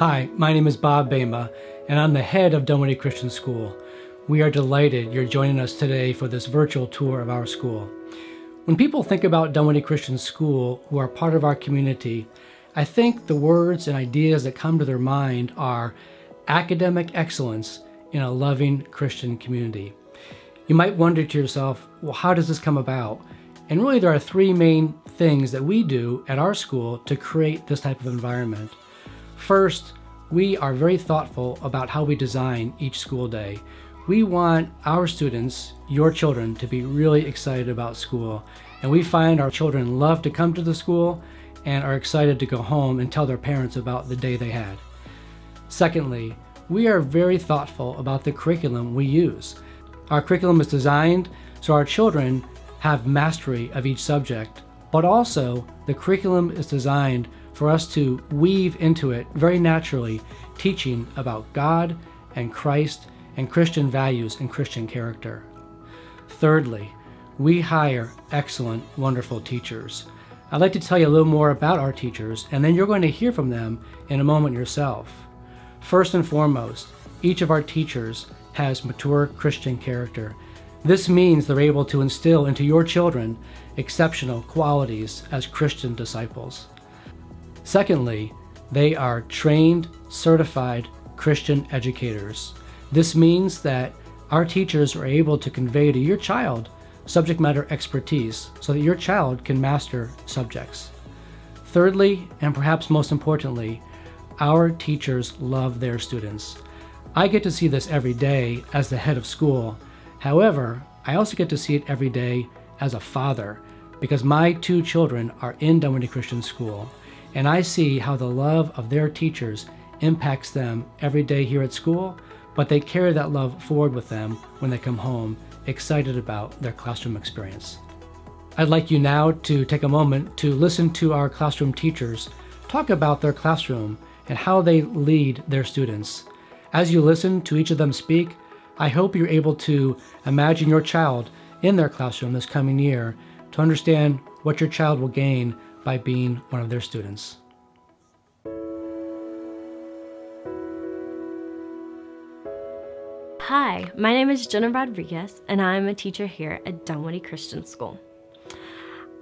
Hi, my name is Bob Bama, and I'm the head of Dunwoody Christian School. We are delighted you're joining us today for this virtual tour of our school. When people think about Dunwoody Christian School, who are part of our community, I think the words and ideas that come to their mind are academic excellence in a loving Christian community. You might wonder to yourself, well, how does this come about? And really there are three main things that we do at our school to create this type of environment. First, we are very thoughtful about how we design each school day. We want our students, your children, to be really excited about school. And we find our children love to come to the school and are excited to go home and tell their parents about the day they had. Secondly, we are very thoughtful about the curriculum we use. Our curriculum is designed so our children have mastery of each subject, but also the curriculum is designed for us to weave into it very naturally teaching about God and Christ and Christian values and Christian character. Thirdly, we hire excellent, wonderful teachers. I'd like to tell you a little more about our teachers, and then you're going to hear from them in a moment yourself. First and foremost, each of our teachers has mature Christian character. This means they're able to instill into your children exceptional qualities as Christian disciples. Secondly, they are trained, certified Christian educators. This means that our teachers are able to convey to your child subject matter expertise so that your child can master subjects. Thirdly, and perhaps most importantly, our teachers love their students. I get to see this every day as the head of school. However, I also get to see it every day as a father because my two children are in Dunwoody Christian School. And I see how the love of their teachers impacts them every day here at school, but they carry that love forward with them when they come home, excited about their classroom experience. I'd like you now to take a moment to listen to our classroom teachers talk about their classroom and how they lead their students. As you listen to each of them speak, I hope you're able to imagine your child in their classroom this coming year to understand what your child will gain by being one of their students. Hi, my name is Jenna Rodriguez, and I'm a teacher here at Dunwoody Christian School.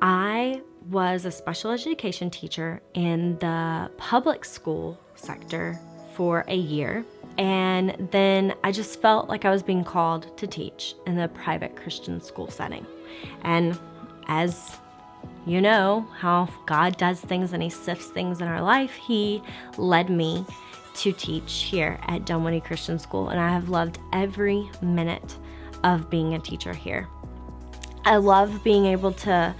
I was a special education teacher in the public school sector for a year, and then I just felt like I was being called to teach in the private Christian school setting. And as you know how God does things and He sifts things in our life, He led me to teach here at Dunwoody Christian School, and I have loved every minute of being a teacher here. I love being able to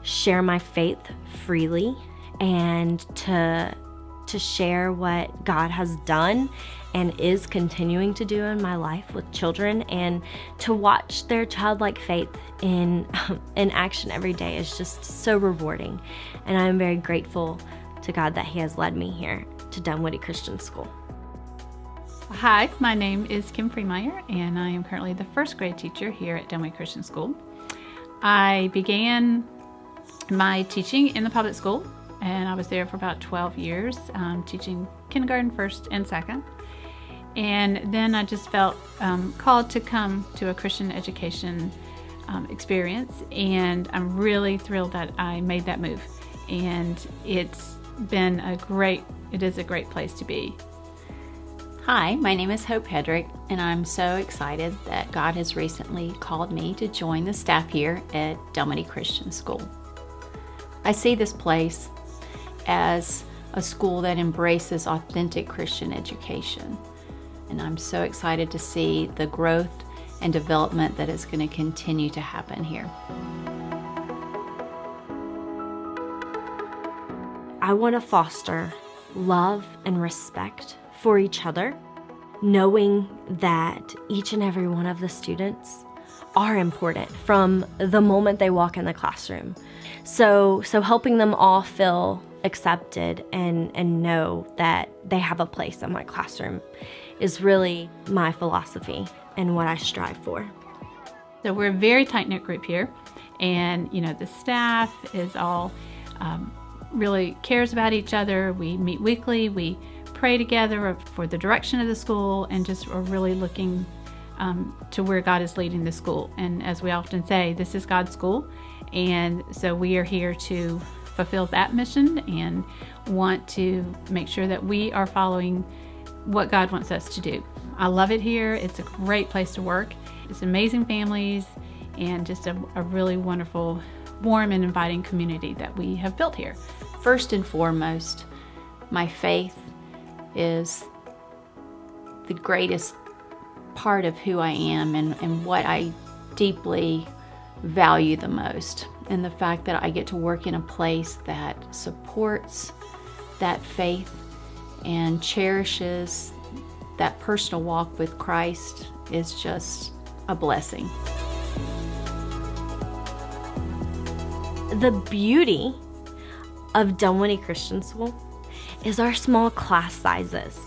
share my faith freely and to share what God has done and is continuing to do in my life with children, and to watch their childlike faith in action every day is just so rewarding. And I am very grateful to God that He has led me here to Dunwoody Christian School. Hi, my name is Kim Freemeyer, and I am currently the first grade teacher here at Dunwoody Christian School. I began my teaching in the public school, and I was there for about 12 years, teaching kindergarten, first and second. And then I just felt called to come to a Christian education experience, and I'm really thrilled that I made that move. And it is a great place to be. Hi, my name is Hope Hedrick, and I'm so excited that God has recently called me to join the staff here at Dunwoody Christian School. I see this place as a school that embraces authentic Christian education, and I'm so excited to see the growth and development that is going to continue to happen here. I want to foster love and respect for each other, knowing that each and every one of the students are important from the moment they walk in the classroom. So helping them all feel accepted and know that they have a place in my classroom is really my philosophy and what I strive for. So we're a very tight-knit group here, and the staff is all really cares about each other. We meet weekly, we pray pray together for the direction of the school, and just are really looking to where God is leading the school. And as we often say, this is God's school, and so we are here to fulfill that mission and want to make sure that we are following what God wants us to do. I love it here. It's a great place to work. It's amazing families and just a really wonderful, warm and inviting community that we have built here. First and foremost, my faith is the greatest part of who I am and what I deeply value the most. And the fact that I get to work in a place that supports that faith and cherishes that personal walk with Christ is just a blessing. The beauty of Dunwoody Christian School is our small class sizes.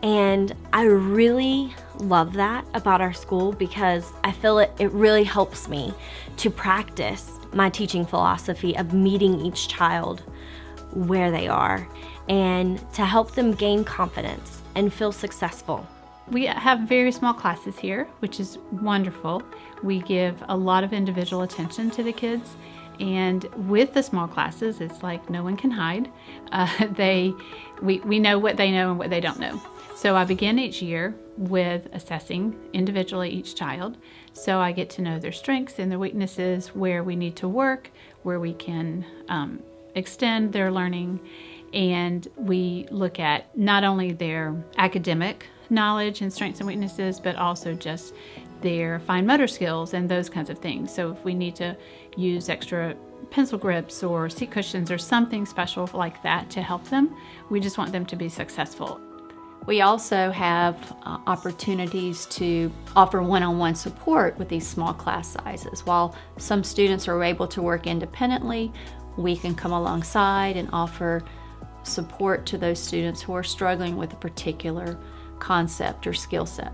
And I really love that about our school, because I feel it really helps me to practice my teaching philosophy of meeting each child where they are and to help them gain confidence and feel successful. We have very small classes here, which is wonderful. We give a lot of individual attention to the kids. And with the small classes, it's like no one can hide. We know what they know and what they don't know. So I begin each year with assessing individually each child. So I get to know their strengths and their weaknesses, where we need to work, where we can extend their learning. And we look at not only their academic knowledge and strengths and weaknesses, but also just their fine motor skills and those kinds of things. So if we need to use extra pencil grips or seat cushions or something special like that to help them, we just want them to be successful. We also have opportunities to offer one-on-one support with these small class sizes. While some students are able to work independently, we can come alongside and offer support to those students who are struggling with a particular concept or skill set.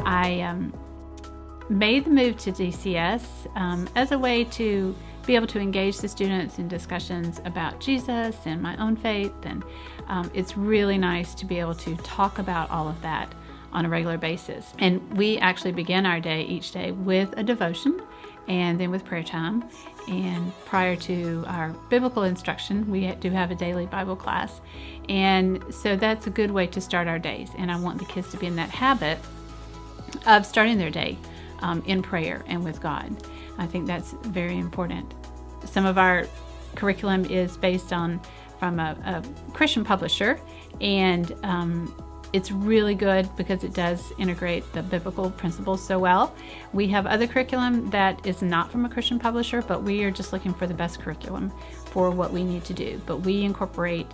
I made the move to DCS as a way to be able to engage the students in discussions about Jesus and my own faith, and it's really nice to be able to talk about all of that on a regular basis. And we actually begin our day each day with a devotion and then with prayer time. And prior to our biblical instruction, we do have a daily Bible class. And so that's a good way to start our days. And I want the kids to be in that habit of starting their day in prayer and with God. I think that's very important. Some of our curriculum is based from a Christian publisher, and it's really good because it does integrate the biblical principles so well. We have other curriculum that is not from a Christian publisher, but we are just looking for the best curriculum for what we need to do. But we incorporate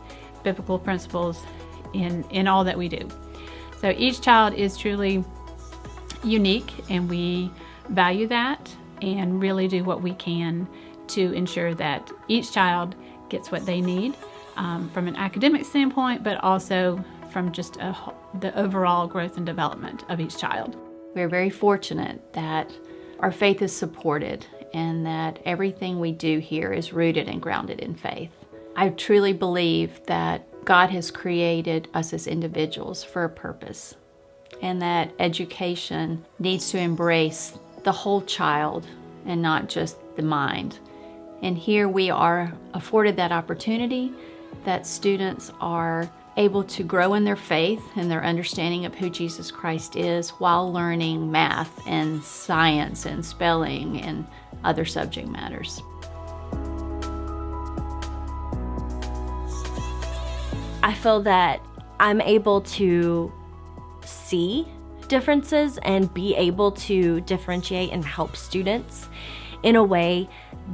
biblical principles in all that we do. So each child is truly unique, and we value that and really do what we can to ensure that each child gets what they need from an academic standpoint, but also from just the overall growth and development of each child. We're very fortunate that our faith is supported and that everything we do here is rooted and grounded in faith. I truly believe that God has created us as individuals for a purpose, and that education needs to embrace the whole child and not just the mind. And here we are afforded that opportunity, that students are able to grow in their faith and their understanding of who Jesus Christ is while learning math and science and spelling and other subject matters. I feel that I'm able to see differences and be able to differentiate and help students in a way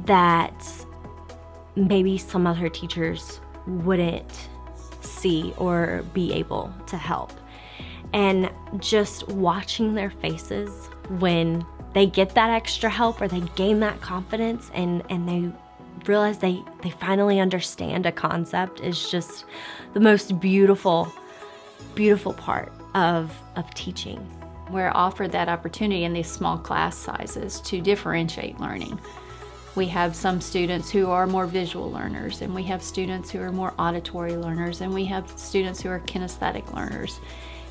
that maybe some other teachers wouldn't see or be able to help. And just watching their faces when they get that extra help or they gain that confidence and they realize they finally understand a concept is just the most beautiful part of teaching. We're offered that opportunity in these small class sizes to differentiate learning. We have some students who are more visual learners, and we have students who are more auditory learners, and we have students who are kinesthetic learners.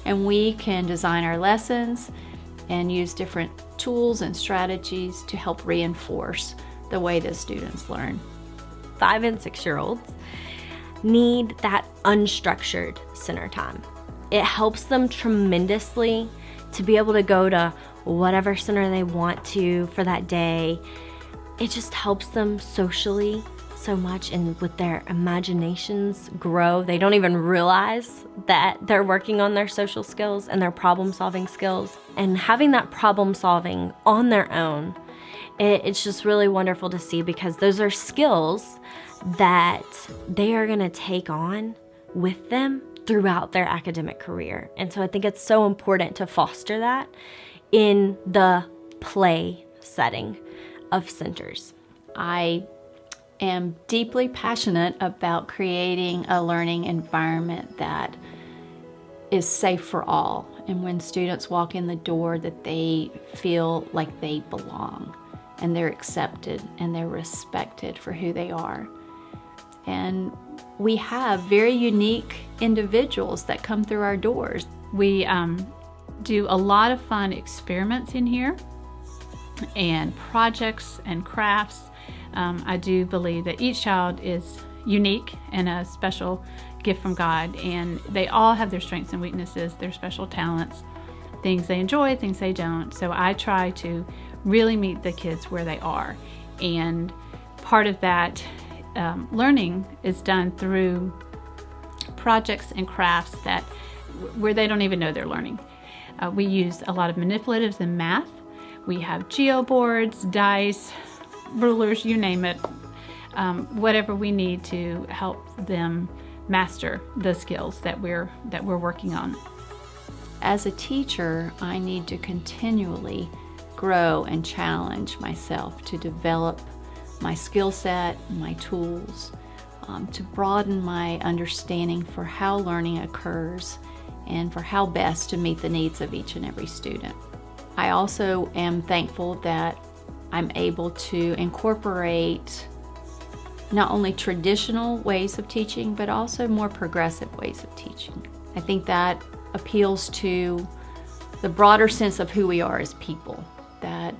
And we can design our lessons and use different tools and strategies to help reinforce the way the students learn. 5 and 6-year-olds need that unstructured center time. It helps them tremendously to be able to go to whatever center they want to for that day. It just helps them socially so much, and with their imaginations grow. They don't even realize that they're working on their social skills and their problem-solving skills. And having that problem-solving on their own, it's just really wonderful to see, because those are skills that they are going to take on with them throughout their academic career. And so I think it's so important to foster that in the play setting of centers. I am deeply passionate about creating a learning environment that is safe for all, and when students walk in the door, that they feel like they belong and they're accepted and they're respected for who they are. And we have very unique individuals that come through our doors. We do a lot of fun experiments in here, and projects and crafts. I do believe that each child is unique and a special gift from God, and they all have their strengths and weaknesses, their special talents, things they enjoy, things they don't. So I try to really meet the kids where they are, and part of that learning is done through projects and crafts that where they don't even know they're learning. We use a lot of manipulatives and math. We have geoboards, dice, rulers, you name it, whatever we need to help them master the skills that we're working on. As a teacher, I need to continually grow and challenge myself to develop my skill set, my tools, to broaden my understanding for how learning occurs and for how best to meet the needs of each and every student. I also am thankful that I'm able to incorporate not only traditional ways of teaching, but also more progressive ways of teaching. I think that appeals to the broader sense of who we are as people, that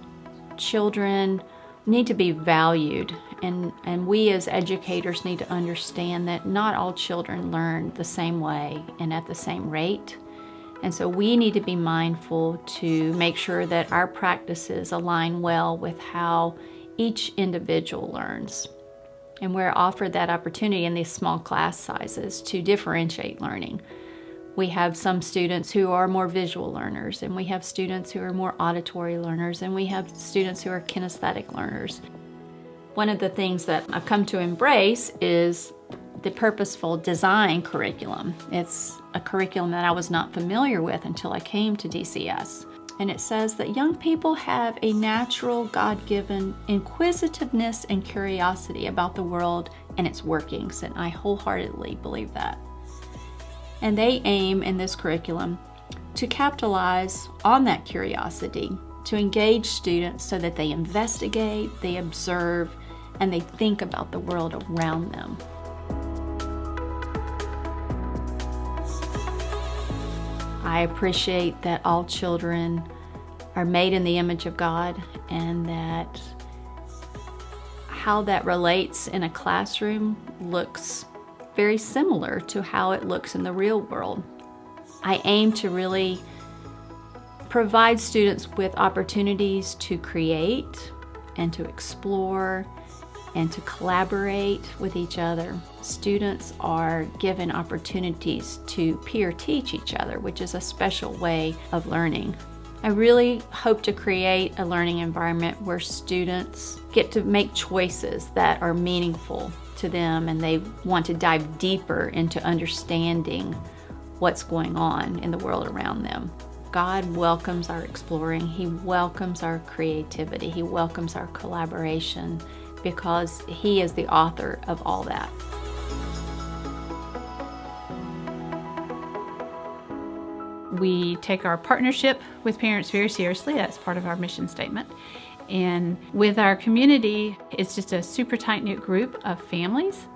children need to be valued, and we as educators need to understand that not all children learn the same way and at the same rate. And so we need to be mindful to make sure that our practices align well with how each individual learns. And we're offered that opportunity in these small class sizes to differentiate learning. We have some students who are more visual learners, and we have students who are more auditory learners, and we have students who are kinesthetic learners. One of the things that I've come to embrace is the purposeful design curriculum. It's a curriculum that I was not familiar with until I came to DCS. And it says that young people have a natural, God-given inquisitiveness and curiosity about the world and its workings, and I wholeheartedly believe that. And they aim in this curriculum to capitalize on that curiosity, to engage students so that they investigate, they observe, and they think about the world around them. I appreciate that all children are made in the image of God, and that how that relates in a classroom looks very similar to how it looks in the real world. I aim to really provide students with opportunities to create and to explore and to collaborate with each other. Students are given opportunities to peer teach each other, which is a special way of learning. I really hope to create a learning environment where students get to make choices that are meaningful to them, and they want to dive deeper into understanding what's going on in the world around them. God welcomes our exploring. He welcomes our creativity. He welcomes our collaboration, because He is the author of all that. We take our partnership with parents very seriously. That's part of our mission statement. And with our community, it's just a super tight-knit group of families.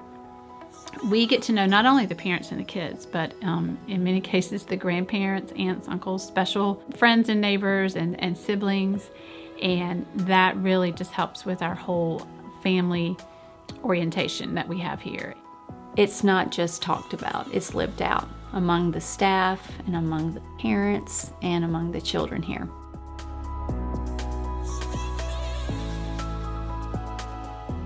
We get to know not only the parents and the kids, but in many cases the grandparents, aunts, uncles, special friends and neighbors and siblings. And that really just helps with our whole family orientation that we have here. It's not just talked about, it's lived out among the staff and among the parents and among the children here.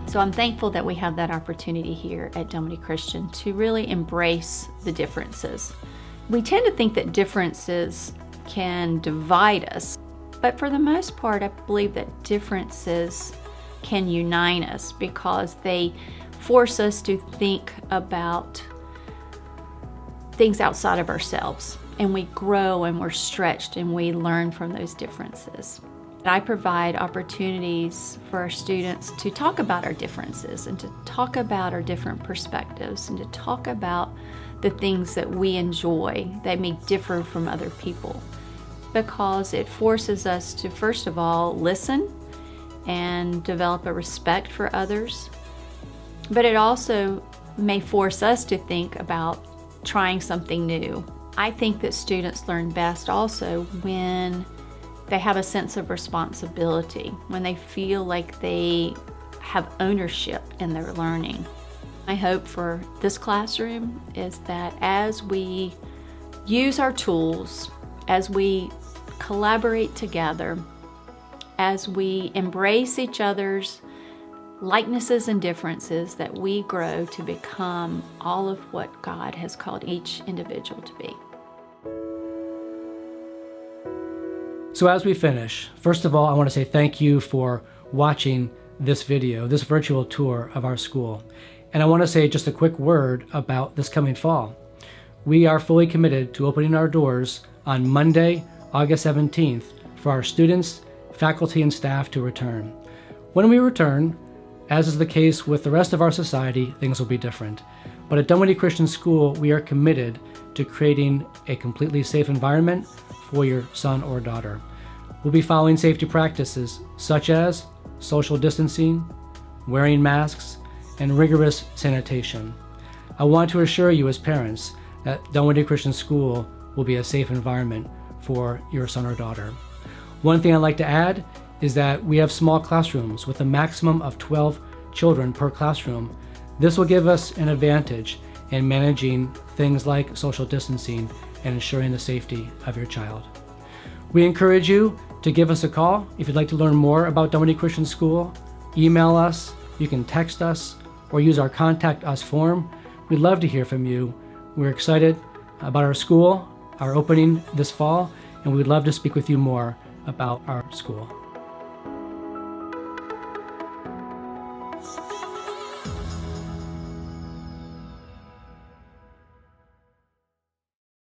So I'm thankful that we have that opportunity here at Dunwoody Christian to really embrace the differences. We tend to think that differences can divide us, but for the most part, I believe that differences can unite us because they force us to think about things outside of ourselves, and we grow and we're stretched and we learn from those differences. I provide opportunities for our students to talk about our differences and to talk about our different perspectives and to talk about the things that we enjoy that may differ from other people, because it forces us to, first of all, listen and develop a respect for others, but it also may force us to think about trying something new. I think that students learn best also when they have a sense of responsibility, when they feel like they have ownership in their learning. My hope for this classroom is that as we use our tools, as we collaborate together, as we embrace each other's likenesses and differences, that we grow to become all of what God has called each individual to be. So as we finish, first of all, I want to say thank you for watching this video, this virtual tour of our school. And I want to say just a quick word about this coming fall. We are fully committed to opening our doors on Monday, August 17th, for our students, faculty, and staff to return. When we return, as is the case with the rest of our society, things will be different. But at Dunwoody Christian School, we are committed to creating a completely safe environment for your son or daughter. We'll be following safety practices such as social distancing, wearing masks, and rigorous sanitation. I want to assure you as parents that Dunwoody Christian School will be a safe environment for your son or daughter. One thing I'd like to add is that we have small classrooms with a maximum of 12 children per classroom. This will give us an advantage in managing things like social distancing and ensuring the safety of your child. We encourage you to give us a call if you'd like to learn more about Dunwoody Christian School. Email us, you can text us, or use our Contact Us form. We'd love to hear from you. We're excited about our school, our opening this fall, and we'd love to speak with you more about our school.